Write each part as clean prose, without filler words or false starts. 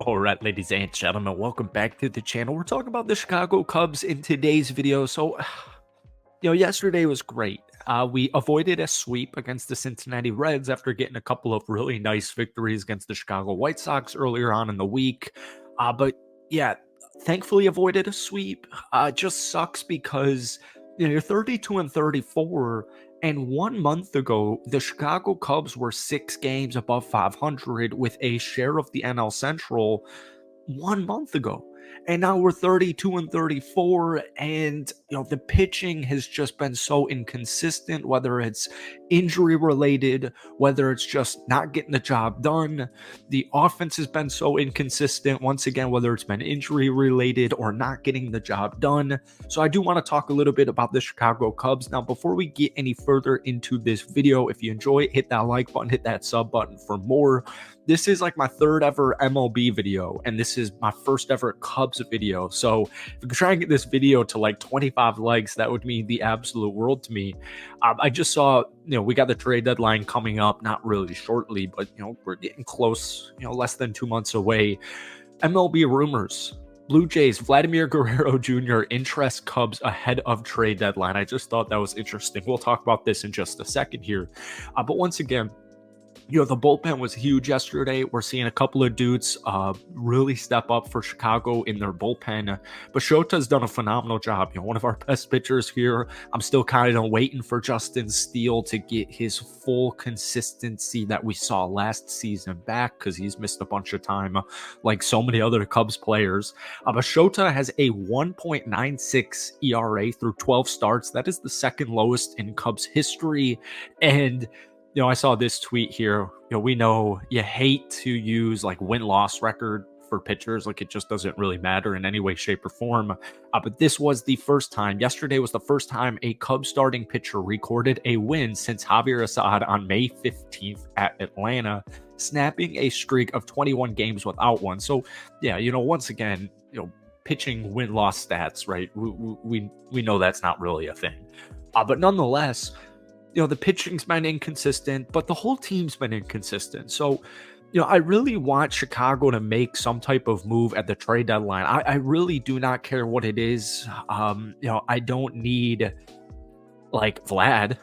All right, ladies and gentlemen, welcome back to the channel. We're talking about the Chicago Cubs in today's video. So, yesterday was great. We avoided a sweep against the Cincinnati Reds after getting a couple of really nice victories against the Chicago White Sox earlier on in the week. But yeah, thankfully avoided a sweep. It just sucks because you're 32 and 34, and 1 month ago the Chicago Cubs were 6 games above 500 with a share of the NL Central 1 month ago. And now we're 32 and 34. And, the pitching has just been so inconsistent, whether it's injury related, whether it's just not getting the job done. The offense has been so inconsistent, once again, whether it's been injury related or not getting the job done. So I do want to talk a little bit about the Chicago Cubs. Now, before we get any further into this video, if you enjoy it, hit that like button, hit that sub button for more. This is like my third ever MLB video, and this is my first ever Cubs video. So if we could try and get this video to like 25 likes, that would mean the absolute world to me. I just saw, we got the trade deadline coming up, not really shortly, but, we're getting close, less than 2 months away. MLB rumors. Blue Jays, Vladimir Guerrero Jr. interest Cubs ahead of trade deadline. I just thought that was interesting. We'll talk about this in just a second here. But once again, the bullpen was huge yesterday. We're seeing a couple of dudes really step up for Chicago in their bullpen. But Shota's done a phenomenal job. One of our best pitchers here. I'm still kind of waiting for Justin Steele to get his full consistency that we saw last season back, because he's missed a bunch of time like so many other Cubs players. But Shota has a 1.96 ERA through 12 starts. That is the second lowest in Cubs history. And I saw this tweet here. We know you hate to use like win-loss record for pitchers. Like, it just doesn't really matter in any way, shape, or form. But this was the first time. Yesterday was the first time a Cubs starting pitcher recorded a win since Javier Assad on May 15th at Atlanta, snapping a streak of 21 games without one. So, yeah, once again, pitching win-loss stats, right? We know that's not really a thing. But nonetheless, the pitching's been inconsistent, but the whole team's been inconsistent. So, I really want Chicago to make some type of move at the trade deadline. I really do not care what it is. I don't need like Vlad.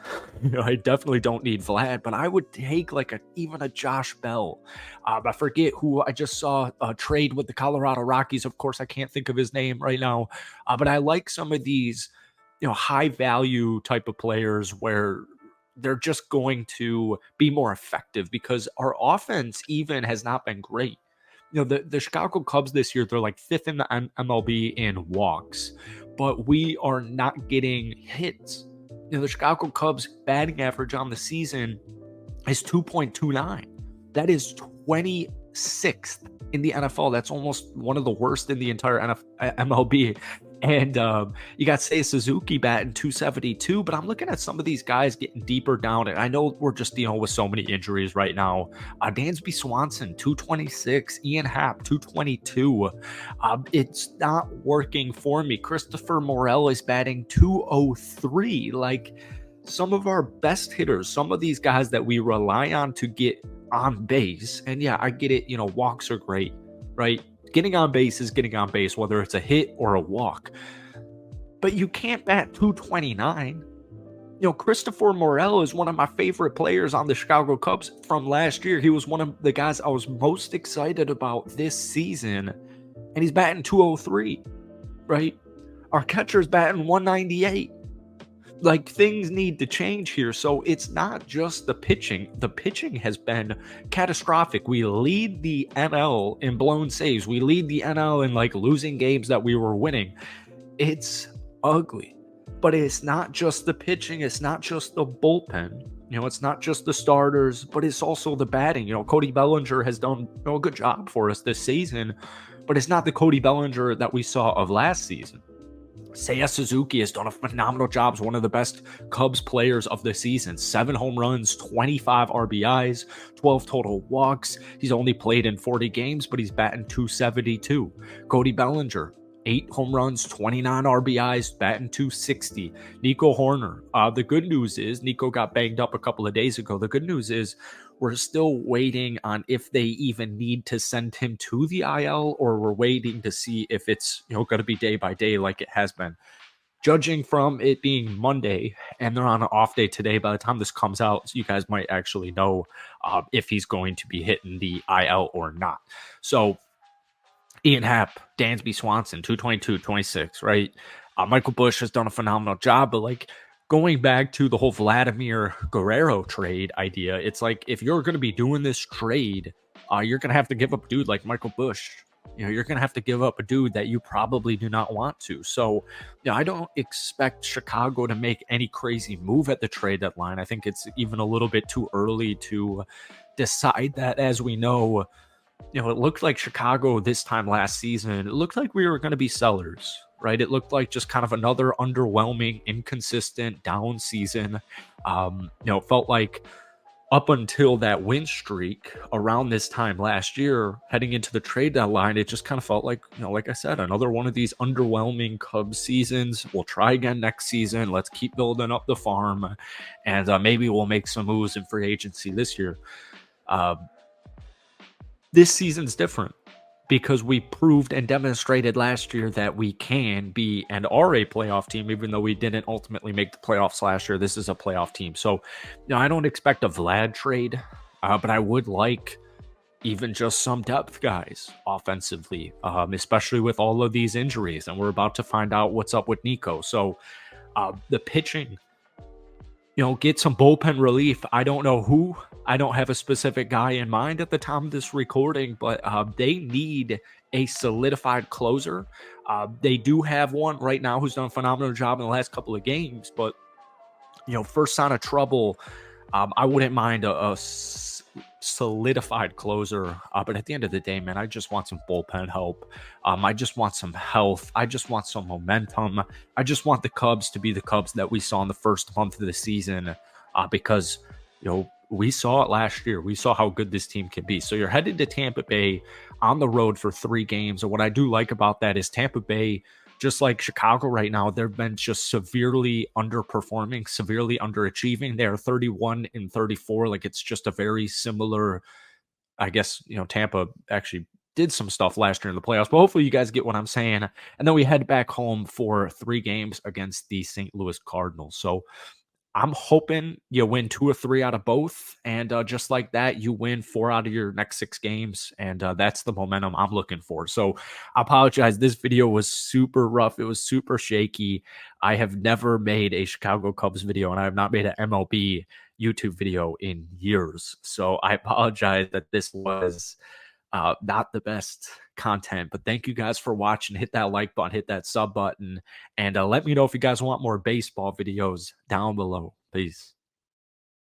I definitely don't need Vlad, but I would take like even a Josh Bell. I forget who I just saw trade with the Colorado Rockies. Of course, I can't think of his name right now, but I like some of these, high value type of players where they're just going to be more effective, because our offense even has not been great. The Chicago Cubs this year, they're like 5th in the MLB in walks, but we are not getting hits. The Chicago Cubs batting average on the season is 2.29. That is 26th in the NFL. That's almost one of the worst in the entire MLB. And you got Seiya Suzuki batting 272, but I'm looking at some of these guys getting deeper down, and I know we're just dealing with so many injuries right now. Dansby Swanson, 226. Ian Happ, 222. It's not working for me. Christopher Morel is batting 203. Like, some of our best hitters, some of these guys that we rely on to get on base, and yeah, I get it, walks are great, right? Getting on base is getting on base, whether it's a hit or a walk. But you can't bat 229. Christopher Morel is one of my favorite players on the Chicago Cubs from last year. He was one of the guys I was most excited about this season, and he's batting 203, right? Our catcher's batting 198. Like, things need to change here. So it's not just the pitching. The pitching has been catastrophic. We lead the NL in blown saves. We lead the NL in like losing games that we were winning. It's ugly. But it's not just the pitching. It's not just the bullpen. It's not just the starters, but it's also the batting. Cody Bellinger has done a good job for us this season, but it's not the Cody Bellinger that we saw of last season. Seiya Suzuki has done a phenomenal job as one of the best Cubs players of the season. 7 home runs, 25 RBIs, 12 total walks. He's only played in 40 games, but he's batting 272. Cody Bellinger, 8 home runs, 29 RBIs, batting 260. Nico Horner. The good news is Nico got banged up a couple of days ago. The good news is we're still waiting on if they even need to send him to the IL, or we're waiting to see if it's going to be day by day like it has been. Judging from it being Monday and they're on an off day today, by the time this comes out, you guys might actually know if he's going to be hitting the IL or not. So Ian Happ, Dansby Swanson, 222, 26, right? Michael Busch has done a phenomenal job, but like going back to the whole Vladimir Guerrero trade idea, it's like if you're going to be doing this trade, you're going to have to give up a dude like Michael Busch. You're going to have to give up a dude that you probably do not want to. So, I don't expect Chicago to make any crazy move at the trade deadline. I think it's even a little bit too early to decide that. As we know, it looked like Chicago this time last season, it looked like we were going to be sellers, right? It looked like just kind of another underwhelming, inconsistent down season. It felt like up until that win streak around this time last year, heading into the trade deadline, it just kind of felt like, like I said, another one of these underwhelming Cubs seasons. We'll try again next season. Let's keep building up the farm, and maybe we'll make some moves in free agency this year. This season's different because we proved and demonstrated last year that we can be and are a playoff team, even though we didn't ultimately make the playoffs last year. This is a playoff team. So, I don't expect a Vlad trade, but I would like even just some depth guys offensively, especially with all of these injuries. And we're about to find out what's up with Nico. So, the pitching, get some bullpen relief. I don't know who. I don't have a specific guy in mind at the time of this recording, but they need a solidified closer. They do have one right now who's done a phenomenal job in the last couple of games, but first sign of trouble, I wouldn't mind a solidified closer. But at the end of the day, man, I just want some bullpen help. I just want some health. I just want some momentum. I just want the Cubs to be the Cubs that we saw in the first month of the season, because we saw it last year. We saw how good this team can be. So you're headed to Tampa Bay on the road for 3 games. And what I do like about that is Tampa Bay, just like Chicago right now, they've been just severely underperforming, severely underachieving. They're 31-34. Like, it's just a very similar, I guess, Tampa actually did some stuff last year in the playoffs, but hopefully you guys get what I'm saying. And then we head back home for 3 games against the St. Louis Cardinals. So I'm hoping you win 2 or 3 out of both, and just like that, you win 4 out of your next 6 games, and that's the momentum I'm looking for. So I apologize. This video was super rough. It was super shaky. I have never made a Chicago Cubs video, and I have not made an MLB YouTube video in years. So I apologize that this was not the best content, but thank you guys for watching. Hit that like button, hit that sub button, and let me know if you guys want more baseball videos down below. Peace.